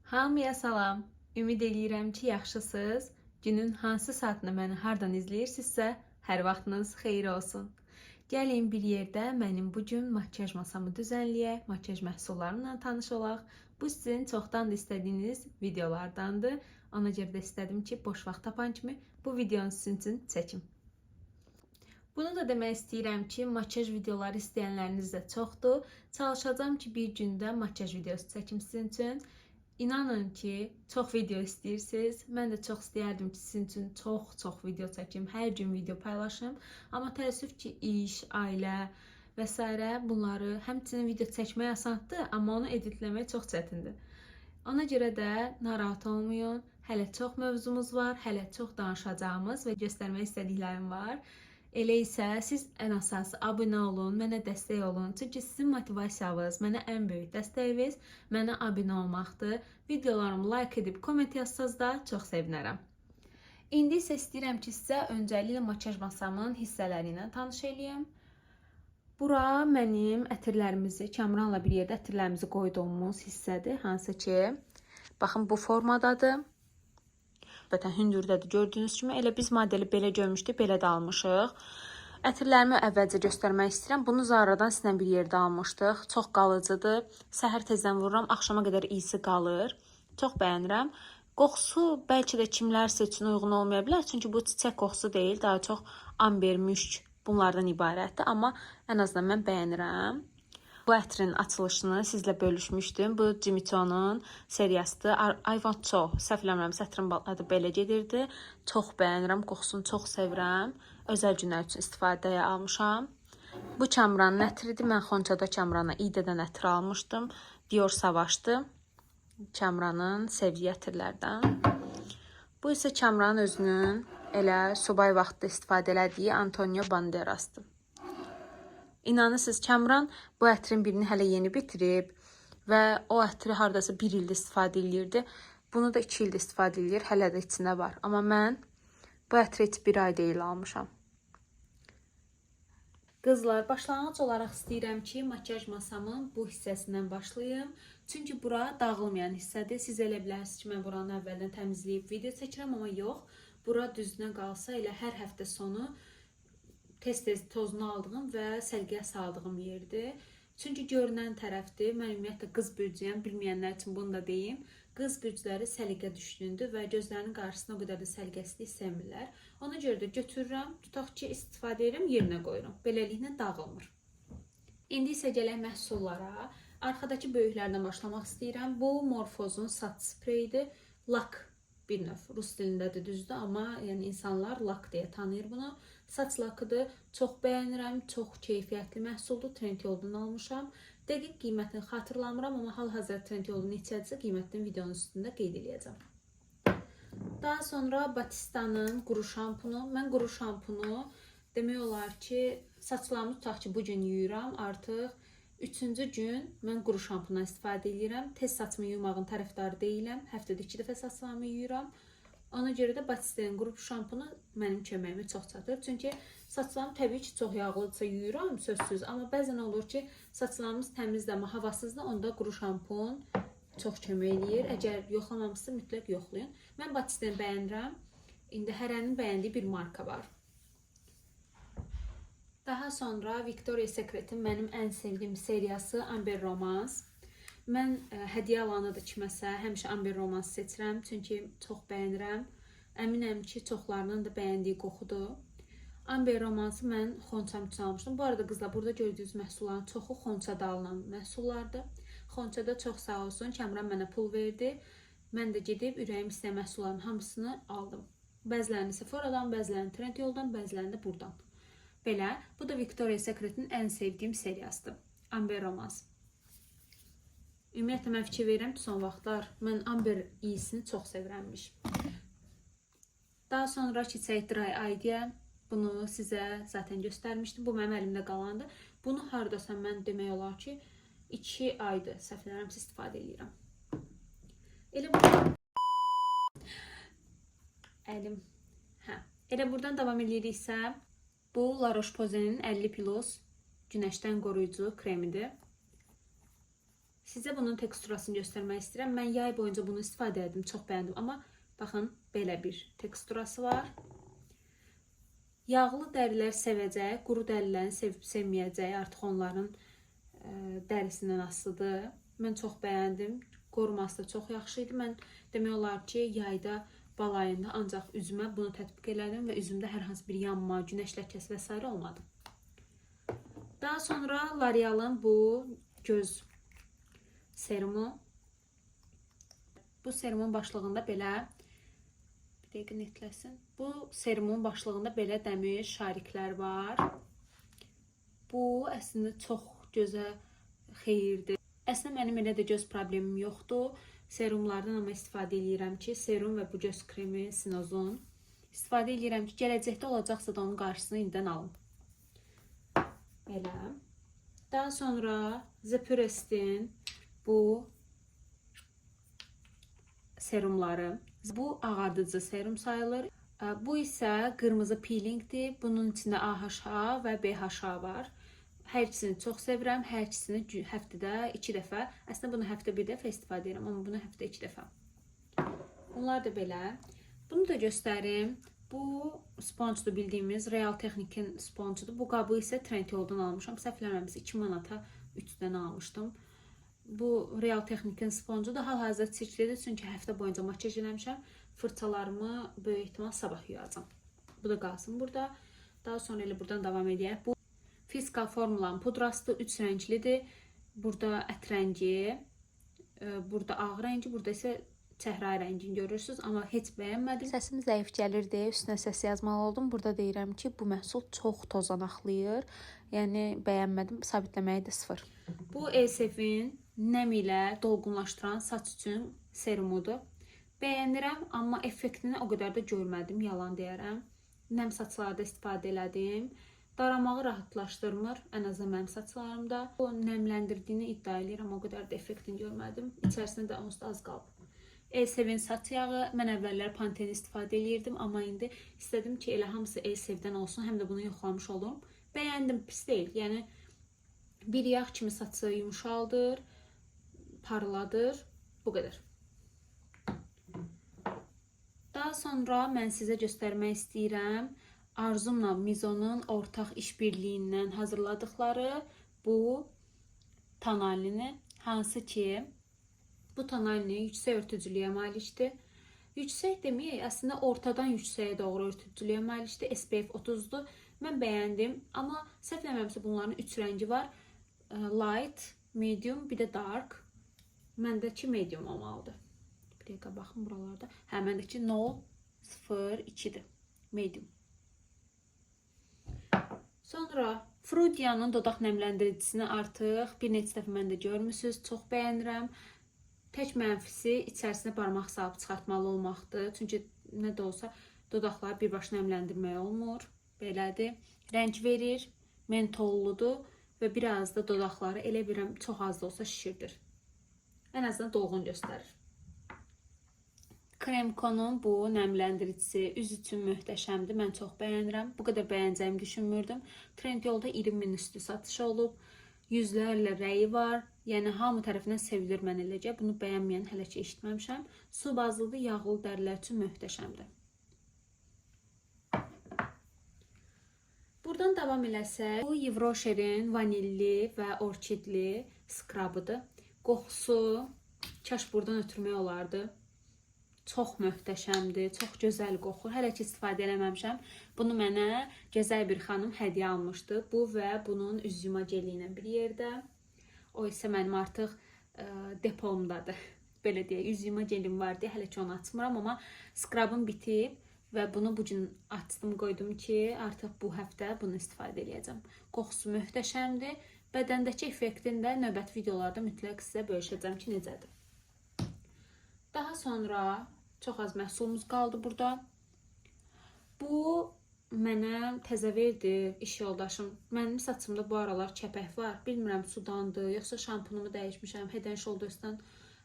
Hamıya salam. Ümid eləyirəm ki, yaxşısınız. Günün hansı saatını məni hardan izləyirsinizsə, hər vaxtınız xeyir olsun. Gəlin bir yerdə mənim bu gün makyaj masamı düzənləyək, makyaj məhsullarımla tanış olaq. Bu sizin çoxdan da istədiyiniz videolardandır. Ona görə də istədim ki, boş vaxt tapan kimi bu videonu sizin üçün çəkim. Bunu da demək istəyirəm ki, makyaj videoları istəyənləriniz də çoxdur. Çalışacağam ki, bir gündə makyaj videosu çəkim sizin üçün. İnanın ki, çox video istəyirsiniz. Mən də çox istəyərdim ki, sizin üçün çox video çəkim, hər gün video paylaşım. Amma təəssüf ki, iş, ailə və s. bunları həmçinin video çəkmək asandır, amma onu editləmək çox çətindir. Ona görə də narahat olmayın. Hələ çox mövzumuz var, hələ çox danışacağımız və göstərmək istədiklərim var. Elə isə siz ən əsası abunə olun, mənə dəstək olun. Çünki sizin motivasiyanız mənə ən böyük dəstəyiniz, mənə abunə olmaqdır. Videolarımı like edib komment yazsanız da çox sevinərəm. İndi isə istəyirəm ki, sizə öncəliklə makyaj masamın hissələri ilə tanış eləyim. Bura mənim ətirlərimizi, Kamranla bir yerdə ətirlərimizi qoyduğumuz hissədir. Hansı ki, baxın bu formadadır. Zaten hündürdədir. Gördüyünüz kimi elə biz modeli belə görmüşdük, belə də almışıq. Ətirlərimi əvvəlcə göstərmək istəyirəm. Bunu Zara'dan sizlə bir yerdə almışdıq. Çox qalıcıdır. Səhər tezdən vururam, axşama qədər iyisi qalır. Çox bəyənirəm. Qoxusu bəlkə də kimlərsə üçün uyğun olmaya bilər. Çünki bu çiçək qoxusu deyil, daha çox amber, müşk bunlardan ibarətdir. Amma ən azından mən bəyənirəm. Bu ətrin açılışını sizlə bölüşmüşdüm. Bu Jimmy Choo'nun seriyasıdır. I Want To. Səhv eləmirəmsə ətrin adı belə gedirdi. Çox bəyənirəm, qoxusunu çox sevirəm. Özəl günlər üçün istifadəyə almışam. Bu Kamranın ətridir. Mən Xonçada Kamrana İDədən ətri almışdım. Dior Savaş'dır. Kamranın sevdiyi ətirlərdən. Bu isə Kamranın özünün elə subay vaxtda istifadə elədiyi Antonio Banderas'dır. İnanırsınız, Kamran bu ətrin birini hələ yeni bitirib və o ətri hardasa bir ildə istifadə edirdi. Bunu da 2 ildə istifadə edir, hələ də içində var. Amma mən bu ətri heç bir ay deyil almışam. Qızlar, başlanğıc olaraq istəyirəm ki, makyaj masamın bu hissəsindən başlayım. Çünki bura dağılmayan hissədir. Siz elə bilərsiniz ki, mən buranı əvvəldən təmizləyib video çəkirəm, amma yox. Bura düzünə qalsa elə hər həftə sonu tez-tez tozunu aldığım və səlqəyə saldığım yerdir. Çünki görünən tərəfdir. Mən ümumiyyətlə qız bürcüyəm, bilməyənlər üçün bunu da deyim. Qız bürcləri səliqə düşkündür və gözlərinin qarşısında o qədər də səliqəsizlik sevmirlər. Ona görə də götürürəm, tutaq ki, istifadə edirəm, yerinə qoyuram. Beləliklə dağılmır. İndi isə gələk məhsullara. Arxadakı böyüklərdən başlamaq istəyirəm. Bu Morphos'un saç spreyidir. Lak bir növ. Rus dilindədir, düzdür, amma yəni insanlar lak deyə tanıyır bunu. Saç lakıdır. Çox bəyənirəm. Çox keyfiyyətli məhsuldur. Trendyoldan almışam. Dəqiq qiymətini xatırlamıram, amma hal-hazırda Trendyolun neçədirsə qiymətini videonun üstündə qeyd edəcəm. Daha sonra Batista'nın quru şampunu. Mən quru şampunu demək olar ki, saçlarımı tutaq ki, bu gün yuyuram. Artıq 3-cü gün mən quru şampundan istifadə edirəm. Tez saçımı yumağın tərəfdarı deyiləm. Həftədə 2 dəfə saçlarımı yuyuram. Ona görə də Batista'nın quru şampunu mənim köməyimə çox çatır. Çünki saçlarım təbii ki, çox yağlıdırsa yuyuram, sözsüz. Amma bəzən olur ki, saçlarımız təmizdir, amma havasızdır. Onda quru şampun çox kömək eləyir. Əgər yoxlamamışsa mütləq yoxlayın. Mən Batista'nı bəyənirəm. İndi hərənin bəyəndiyi bir marka var. Daha sonra Victoria's Secret'in mənim ən sevdiyim seriyası Amber Romance. Mən hədiyyə alanı da kiməsə həmişə Amber Romance seçirəm. Çünki çox bəyənirəm. Əminəm ki, çoxlarının da bəyəndiyi qoxudur. Amber Romance-ı mən Xonçam üçün almışdım. Bu arada qızlar, burada gördüyünüz məhsulların çoxu Xonçada alınan məhsullardır. Xonçada çox sağ olsun, Kamran mənə pul verdi. Mən də gedib ürəyim istəyən məhsulların hamısını aldım. Bəzilərini Sephora'dan, bəzilərini Trendyoldan, bəzilərini də buradan. Belə, bu da Victoria's Secret'in ən sevdiyim seriyasıdır. Amber Romance. Ümumiyyətlə, mən fikir verirəm ki, son vaxtlar mən Amber iyisini çox sevirəmmiş. Daha sonra çiçək Dry Idea. Bunu sizə zaten göstərmişdim. Bu mənim əlimdə qalandı. Bunu hardasa mən demək olar ki, 2 aydır səhv eləmirəmsə istifadə edirəm. Elə buradan davam ediriksə, bu La Roche-Posay'nin 50 Plus günəşdən qoruyucu kremidir. Sizə bunun teksturasını göstərmək istəyirəm. Mən yay boyunca bunu istifadə etdim, çox bəyəndim. Amma baxın, belə bir teksturası var. Yağlı dərilər sevəcək, quru dərilərin sevib sevməyəcək, artıq onların dərisindən asılıdır. Mən çox bəyəndim. Qoruması da çox yaxşı idi. Mən demək olar ki, yayda, bal ayında ancaq üzümə bunu tətbiq elədim və üzümdə hər hansı bir yanma, günəş ləkəsi və s. olmadı. Daha sonra L'Oreal'ın bu göz serumu. Bu serumun başlığında belə, bir dəqiqə netləsin. Bu serumun başlığında belə dəmir şariklər var. Bu əslində çox gözə xeyirdir. Əslində mənim elə də göz problemim yoxdur. Serumlardan amma istifadə edirəm ki, serum və bu göz kremi Sinozun. İstifadə edirəm ki, gələcəkdə olacaqsa da onun qarşısını indidən alım. Belə. Daha sonra Zepures'in bu serumları. Bu ağardıcı serum sayılır. Bu isə qırmızı peelingdir. Bunun içində AHA və BHA var. Hər ikisini çox sevirəm. Hər ikisini həftədə 2 dəfə. Əslində bunu həftə 1 dəfə istifadə edirəm, amma bunu həftə 2 dəfə. Bunlar da belə. Bunu da göstərim. Bu spongedur, bildiyimiz Real Technique'in spongedur. Bu qabı isə Trendyol'dan almışam. Səhv eləmirəmsə 2 manata 3 dənə almışdım. Bu Real Technique'in spongedur. Hal-hazırda çirklidir, çünki həftə boyunca makyaj eləmişəm. Fırçalarımı böyük ehtimal sabah yuyacam. Bu da qalsın burada. Daha sonra elə buradan davam edək. Bu Fiskal Formulanın pudrasıdır, 3 rənglidir. Burada ət rəngi, burada ağ rəngi, burada isə çəhrayı rəngini görürsünüz, amma heç bəyənmədim. Səsim zəif gəlirdi, üstünə səs yazmalı oldum. Burada deyirəm ki, bu məhsul çox tozanaqlayır. Yəni bəyənmədim, sabitləməyi də 0. Bu Elsevin nəm ilə dolğunlaşdıran saç üçün serumudur. Bəyənirəm, amma effektini o qədər də görmədim, yalan deyərəm. Nəm saçlarda istifadə elədim. Daramağı rahatlaşdırmır, ən azından mənim saçlarımda. O nəmləndirdiyini iddia edirəm, o qədər də effektini görmədim. İçərisində də onsuz da az qalıb. Elsevin saç yağı, mən əvvəllər Pantene istifadə edirdim, amma indi istədim ki, elə hamısı Elsevdən olsun, həm də bunu yoxlamış olum. Bəyəndim, pis deyil. Yəni bir yağ kimi saçı yumşaldır, parladır, bu qədər. Daha sonra mən sizə göstərmək istəyirəm Arzumla Mizon'un ortaq işbirliyindən hazırladıkları bu tonalini, hansı ki bu tonalini yüksək örtücülüyə malikdir. Yüksək deməyək, əslində ortadan yüksəyə doğru örtücülüyə malikdir. SPF 30'dur. Mən bəyəndim, amma səhv eləmirəmsə bunların 3 rəngi var. Light, medium, bir də dark. Məndəki medium olmalıdır. Bir dəqiqə baxın buralarda. Hə, məndəki 002'dir. Medium. Sonra Frudia'nın dodaq nəmləndiricisini artıq bir neçə dəfə mən də görmüsünüz. Çox bəyənirəm. Tək mənfisi içərisinə barmaq salıb çıxartmalı olmaqdır. Çünki nə də olsa dodaqları birbaşa nəmləndirmək olmur. Belədir. Rəng verir, mentolludur və biraz da dodaqları elə bilirəm çox az da olsa şişirdir. Ən azından dolğun göstərir. Kremko'nun bu nəmləndiricisi üz üçün möhtəşəmdir. Mən çox bəyənirəm. Bu qədər bəyənəcəyimi düşünmürdüm. Trendyolda 20.000 üstü satışı olub. Yüzlərlə rəyi var. Yəni hamı tərəfindən sevilir mən eləcə. Bunu bəyənməyən hələ ki eşitməmişəm. Su bazlıdır, yağlı dərilər üçün möhtəşəmdir. Buradan davam eləsək, bu Yves Rocher'in vanilli və orkidli skrabıdır. Qoxusu kaş buradan ötürmək olardı. Çox möhtəşəmdir, çox gözəl qoxur. Hələ ki istifadə eləməmişəm. Bunu mənə gözəl bir xanım hədiyyə almışdı. Bu və bunun üz yuma geli ilə bir yerdə. O isə mənim artıq depomdadır. Belə deyək, üz yuma gelim var deyə hələ ki onu açmıram, amma skrabım bitib və bunu bugün açdım, qoydum ki, artıq bu həftə bunu istifadə edəcəm. Qoxusu möhtəşəmdir. Bədəndəki effektini də növbəti videolarda mütləq sizə bölüşəcəm ki, necədir. Daha sonra çox az məhsulumuz qaldı burada. Bu mənə təzə verdi iş yoldaşım. Mənim saçımda bu aralar kəpək var. Bilmirəm sudandır, yoxsa şampunumu dəyişmişəm, Head & Shoulders'dan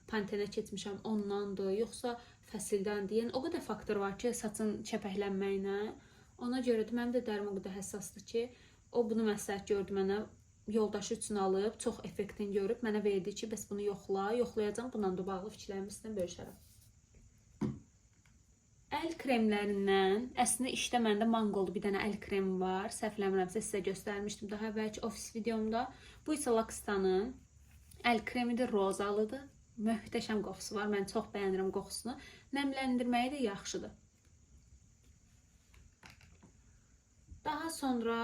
Pantene keçmişəm, ondandır, yoxsa fəsildəndir. Yəni o qədər faktor var ki, saçın kəpəklənməyinə. Ona görə də mənim də dərim o qədər həssasdır ki, o bunu məsləhət gördü mənə. yoldaşı üçün alıb, çox effektini görüb, mənə verdi ki, bəs bunu yoxla, yoxlayacağam, bununla da bağlı fikirlərimi sizlə bölüşərəm. Əl kremlərindən, əslində işdə məndə Mangoldu bir dənə əl kremi var, səhvləmirəmsə sizə göstərmişdim daha əvvəlki ofis videomda. Bu isə L'Occitane-ın əl kremidir, rozalıdır, möhtəşəm qoxusu var, mən çox bəyənirəm qoxusunu, nəmləndirməyi də yaxşıdır. Daha sonra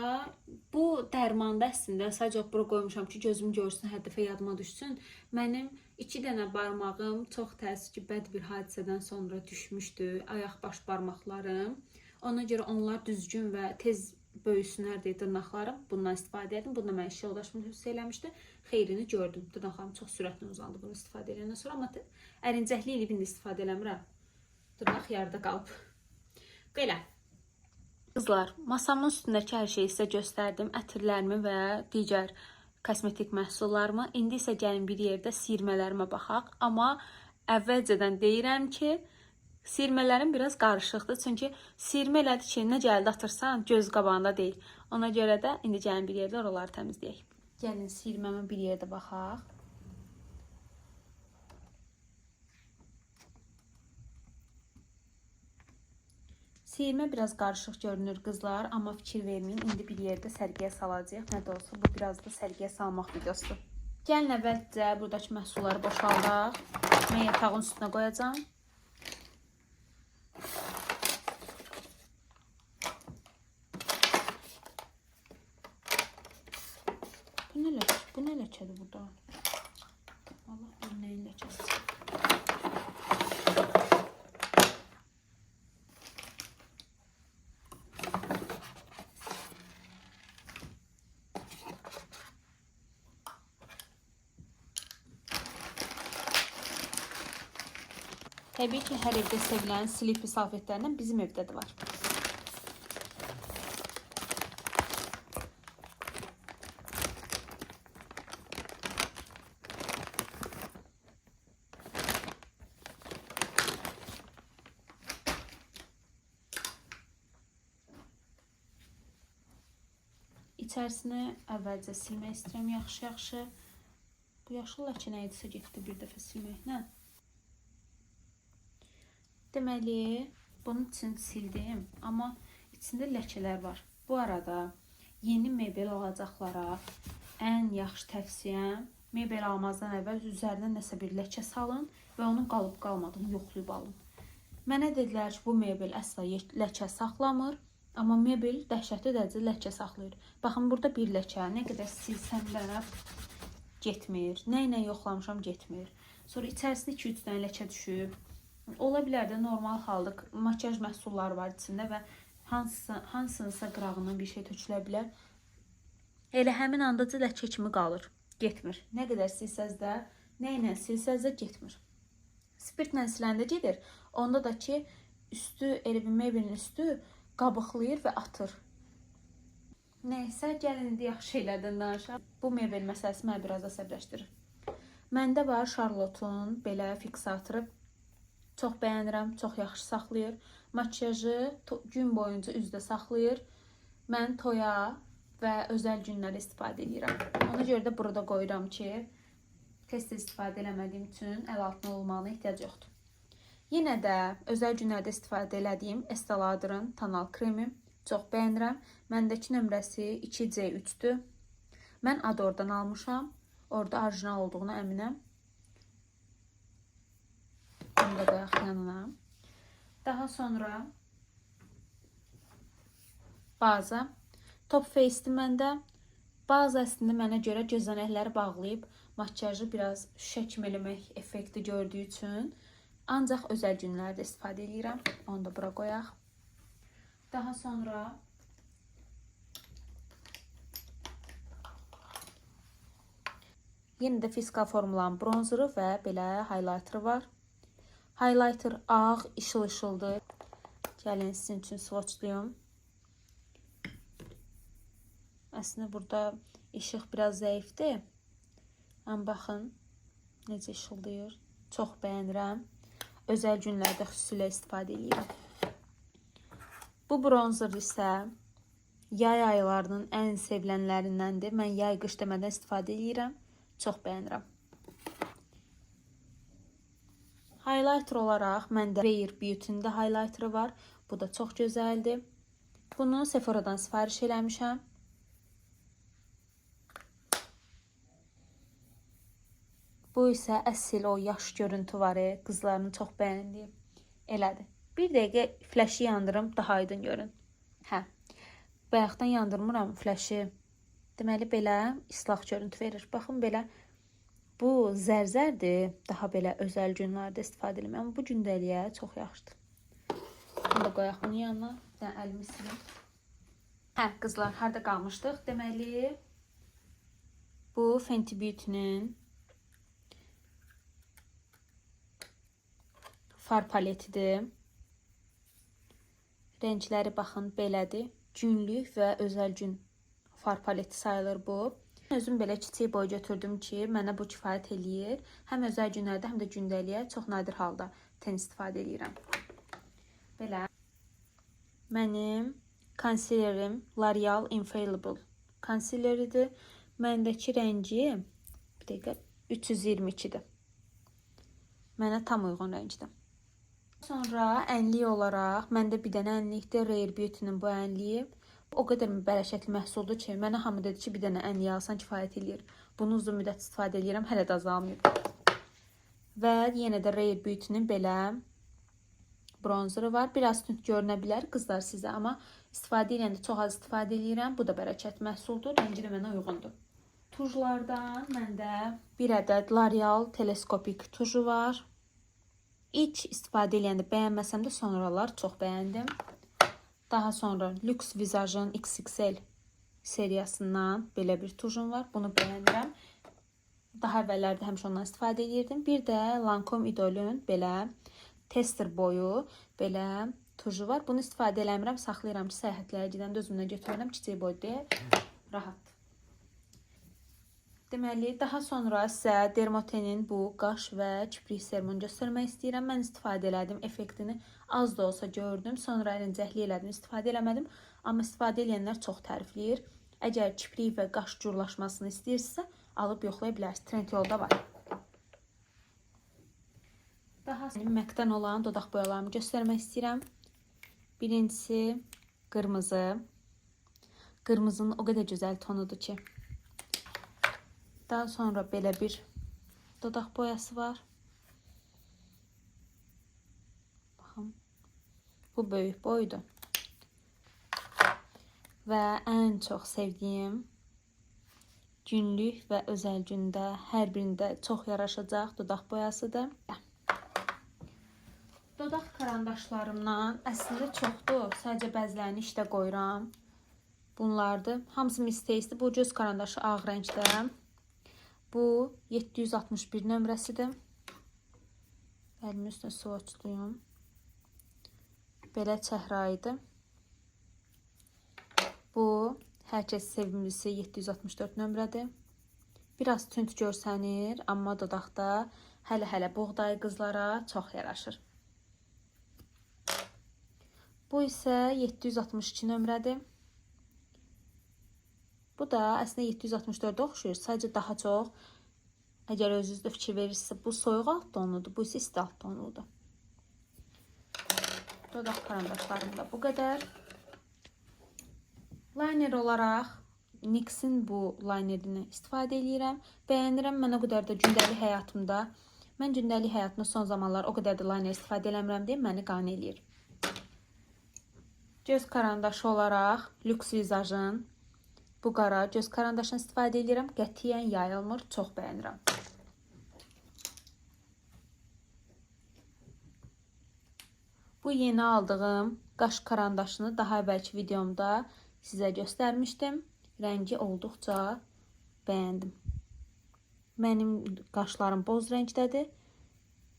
bu dərmanda əslində sadəcə bura qoymuşam ki, gözüm görsün, hər dəfə yadıma düşsün. Mənim 2 dənə barmağım çox təəssüf ki, bəd bir hadisədən sonra düşmüşdü, ayaq baş barmaqlarım. Ona görə onlar düzgün və tez böyüsünlər deyə dırnaqlarım. Bundan istifadə edim. Bunu da mən iş yoldaşım tövsiyə eləmişdi. Xeyrini gördüm. Dırnaqlarım çox sürətlə uzandı bunu istifadə edəndən sonra. Amma ərincəkli ilə indi istifadə eləmirəm. Dırnaq yarıda qalıb. Belə. Qızlar, masamın üstündəki hər şeyi sizə göstərdim. Ətirlərimi və digər kosmetik məhsullarımı. İndi isə gəlin bir yerdə sirmələrimə baxaq. Amma əvvəlcədən deyirəm ki, sirmələrim biraz qarışıqdır. Çünki sirmə elədi ki, nə gəldi atırsan, göz qabağında deyil. Ona görə də indi gəlin bir yerdə oraları təmizləyək. Gəlin sirməmə bir yerdə baxaq. Sirmə biraz qarışıq görünür qızlar, amma fikir verməyin. İndi bir yerdə sərgiyə salacağıq. Nə də olsa bu biraz da sərgiyə salmaq videosudur. Gəlin əvvəlcə buradakı məhsulları boşaldaq. Mən yatağın üstünə qoyacağam. Bu nə ləkədir burada? Allah bilir nəyin ləkədir. Təbii ki, hər evdə sevilən slipli salfetlərdən bizim evdə də var. İçərisini əvvəlcə silmək istəyirəm yaxşı-yaxşı. Bu yaşıl ləkə nə idisə getdi bir dəfə silməklə. Deməli, bunun üçün sildim, amma içində ləkələr var. Bu arada yeni mebel alacaqlara ən yaxşı tövsiyəm, mebel almazdan əvvəl üzərinə nəsə bir ləkə salın və onun qalıb qalmadığını yoxlayıb alın. Mənə dedilər ki, bu mebel əsla ləkə saxlamır, amma mebel dəhşətli dərəcədə ləkə saxlayır. Baxın, burada bir ləkə, nə qədər silsəm də getmir, nə ilə yoxlamışam getmir. Sonra içərisində 2-3 dənə ləkə düşüb. Ola bilər də normal halda makyaj məhsulları var içində və hansınsa qırağından bir şey tökülə bilər. Elə həmin anda ləkə kimi qalır, getmir. Nə qədər silsəz də, nə ilə silsəz də getmir. Spirtlə siləndə gedir. Onda da ki, mebelin üstü qabıqlayır və atır. Nəysə, gəlin indi yaxşı şeylərdən danışaq. Bu mebel məsələsi mənə biraz əsəbləşdirir. Məndə var Charlotte'un belə fiksatoru. Çox bəyənirəm, çox yaxşı saxlayır. Makyajı gün boyunca üzdə saxlayır. Mən toya və özəl günlərdə istifadə edirəm. Ona görə də burada qoyuram ki, tez-tez istifadə eləmədiyim üçün əl altına olmağına ehtiyac yoxdur. Yenə də özəl günlərdə istifadə elədiyim Estee Lauder'ın tonal kremi. Çox bəyənirəm. Məndəki nömrəsi 2C3-dür. Mən Ador'dan almışam. Orada orijinal olduğunu əminəm. Bunu da qoyaq yanına. Daha sonra baza. Top Face'dir məndə. Baza əslində mənə görə gözənəkləri bağlayıb makyajı biraz şüşə kimi eləmək effekti gördüyü üçün ancaq özəl günlərdə istifadə edirəm. Onu da bura qoyaq. Daha sonra yenə də Fiskal Formulanın bronzeri və belə highlighteri var. Highlighter ağ, işıl-işıldır. Gəlin sizin üçün swatchlayım. Əslində burada işıq biraz zəifdir. Amma baxın necə işıldayır. Çox bəyənirəm. Özəl günlərdə xüsusilə istifadə edirəm. Bu bronzer isə Yay aylarının ən sevilənlərindəndir. Mən yay qış demədən istifadə edirəm. Çox bəyənirəm. Highlighter olaraq məndə Rare Beauty-nin də highlighteri var. Bu da çox gözəldir. Bunu Sephora-dan sifariş eləmişəm. Bu isə əsl o yaş görüntü var, qızların çox bəyəndiyi. Elədir. Bir dəqiqə flaşı yandırım, daha aydın görün. Hə. Bayaqdan yandırmıram flaşı. Deməli belə islaq görüntü verir. Baxın belə. Bu zərzərdir. Daha belə özəl günlərdə istifadə edirəm. Amma bu gündəliyə çox yaxşıdır. Bunu da qoyaq bunun yanına. Bir dənə əlimi silim. Hə, qızlar, harada qalmışdıq? Deməli, bu Fenty Beauty-nin far paletidir. Rəngləri baxın belədir. Günlük və özəl gün far paleti sayılır bu. Özüm belə kiçik boy götürdüm ki, mənə bu kifayət eləyir. Həm özəl günlərdə, həm də gündəliyə çox nadir halda ten istifadə edirəm. Belə. Mənim konsilerim L'Oreal Infallible konsileridir. Məndəki rəngi bir dəqiqə 322-dir. Mənə tam uyğun rəngdir. Sonra ənlik olaraq məndə bir dənə ənlikdir. Rare Beauty-nin bu ənliyi. O qədər bərəkətli məhsuldur ki, mənə hamı dedi ki, bir dənə ənliyi alsan kifayət eləyir. Bunu uzun müddət istifadə edirəm, hələ də azalmayıb. Və yenə də Rare Beauty-nin belə bronzeri var. Biraz tünd görünə bilər qızlar sizə, amma istifadə edəndə çox az istifadə edirəm. Bu da bərəkətli məhsuldur, rəngi də mənə uyğundur. Tujlardan məndə bir ədəd L'Oreal teleskopik tuju var. İlk istifadə edəndə bəyənməsəm də sonralar çox bəyəndim. Daha sonra Lux Visage-ın XXL seriyasından belə bir tujum var. Bunu bəyənirəm. Daha əvvəllərdə həmişə ondan istifadə edirdim. Bir də Lancome Idol'ün belə tester boyu belə tuju var. Bunu istifadə eləmirəm, saxlayıram ki, səyahətlərə gedəndə özümlə götürürəm. Kiçik boy deyə rahat. Deməli, daha sonra sizə Dermotenin bu qaş və kiprik serumunu göstərmək istəyirəm. Mən istifadə elədim, effektini az da olsa gördüm. Sonra ərincəkli elədim, istifadə eləmədim. Amma istifadə edənlər çox tərifləyir. Əgər kiprik və qaş gurlaşmasını istəyirsə, alıb yoxlaya bilərsiniz. Trendyolda var. Daha sonra MAC-dən olan dodaq boyalarımı göstərmək istəyirəm. Birincisi qırmızı. Qırmızının o qədər gözəl tonudur ki. Daha sonra belə bir dodaq boyası var. Baxın. Bu böyük boydur. Və ən çox sevdiyim günlük və özəl gündə hər birində çox yaraşacaq dodaq boyasıdır. Dodaq karandaşlarımdan əslində çoxdur. Sadəcə bəzilərini işdə qoyuram. Bunlardır. Hamısı misteyizdir. Bu göz karandaşı ağ rəngdə. Bu 761 nömrəsidir. Əlimin üstünə swatchluyum. Belə çəhrayıdır. Bu hər kəs sevimlisi 764 nömrədir. Biraz tünd görsənir, amma dodaqda hələ buğday qızlara çox yaraşır. Bu isə 762 nömrədir. Bu da əslində 764-ə oxşuyur. Sadəcə daha çox, əgər özünüzdə fikir verirsə, bu soyuq alt tonudur, bu isə isti alt tonudur. Dodaq karandaşlarım da bu qədər. Liner olaraq NYX'in bu linerini istifadə edirəm. Bəyənirəm, mən o qədər də gündəlik həyatımda. Mən gündəlik həyatımda son zamanlar o qədər də liner istifadə eləmirəm deyə məni qane eləyir. Göz karandaşı olaraq Lux Visage-ın bu qara göz karandaşını istifadə edirəm. Qətiyyən yayılmır, çox bəyənirəm. Bu yeni aldığım qaş karandaşını daha əvvəlki videomda sizə göstərmişdim. Rəngi olduqca bəyəndim. Mənim qaşlarım boz rəngdədir.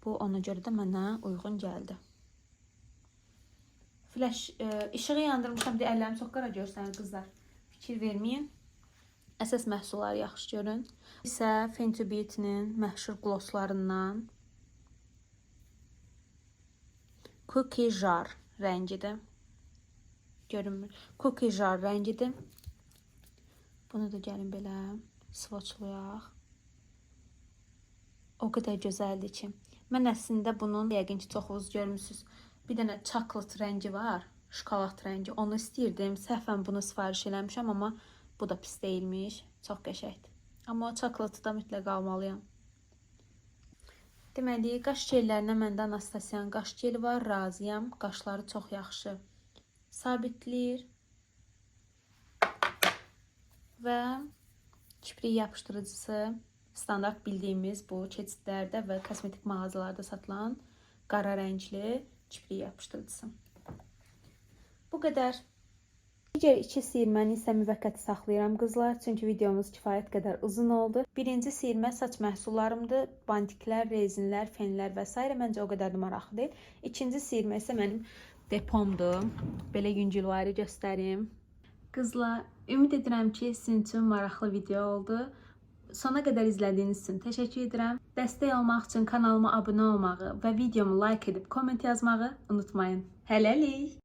Bu ona görə də mənə uyğun gəldi. Flash işığı yandırmışam deyə əllərimi çox qara görsənir qızlar. Fikir verməyin. Əsas məhsulları yaxşı görün. İsə Fenty Beauty-nin məşhur glosslarından Cookie Jar rəngidir. görünmür. Cookie jar rəngidir. Bunu da gəlin belə swatchlayaq. O qədər gözəldir ki. Mən əslində bunun yəqin ki çoxunuz görmüsünüz. Bir dənə chocolate rəngi var, şokolad rəngi. Onu istəyirdim. Səhvən bunu sifariş eləmişəm, amma bu da pis deyilmiş. Çox qəşəngdir. Amma o çikolatı da mütləq almalıyam. Deməli, qaş jellərinə məndə Anastasiyanın qaş jeli var, razıyam. Qaşları çox yaxşı sabitləyir. Və kiprik yapışdırıcısı standart bildiyimiz bu keçidlərdə və kosmetik mağazalarda satılan qara rəngli kiprik yapışdırıcısı. Bu qədər. Digər 2 siyirməni isə müvəqqəti saxlayıram qızlar, çünki videomuz kifayət qədər uzun oldu. Birinci siyirmə saç məhsullarımdır. Bantiklər, rezinlər, fenlər və s. Məncə o qədər də maraqlı deyil. İkinci siyirmə isə mənim depomdur. Belə yüngülvari göstərim. Qızlar, ümid edirəm ki, sizin üçün maraqlı video oldu. Sona qədər izlədiyiniz üçün təşəkkür edirəm. Dəstək olmaq üçün kanalıma abunə olmağı və videomu like edib komment yazmağı unutmayın. Hələlik!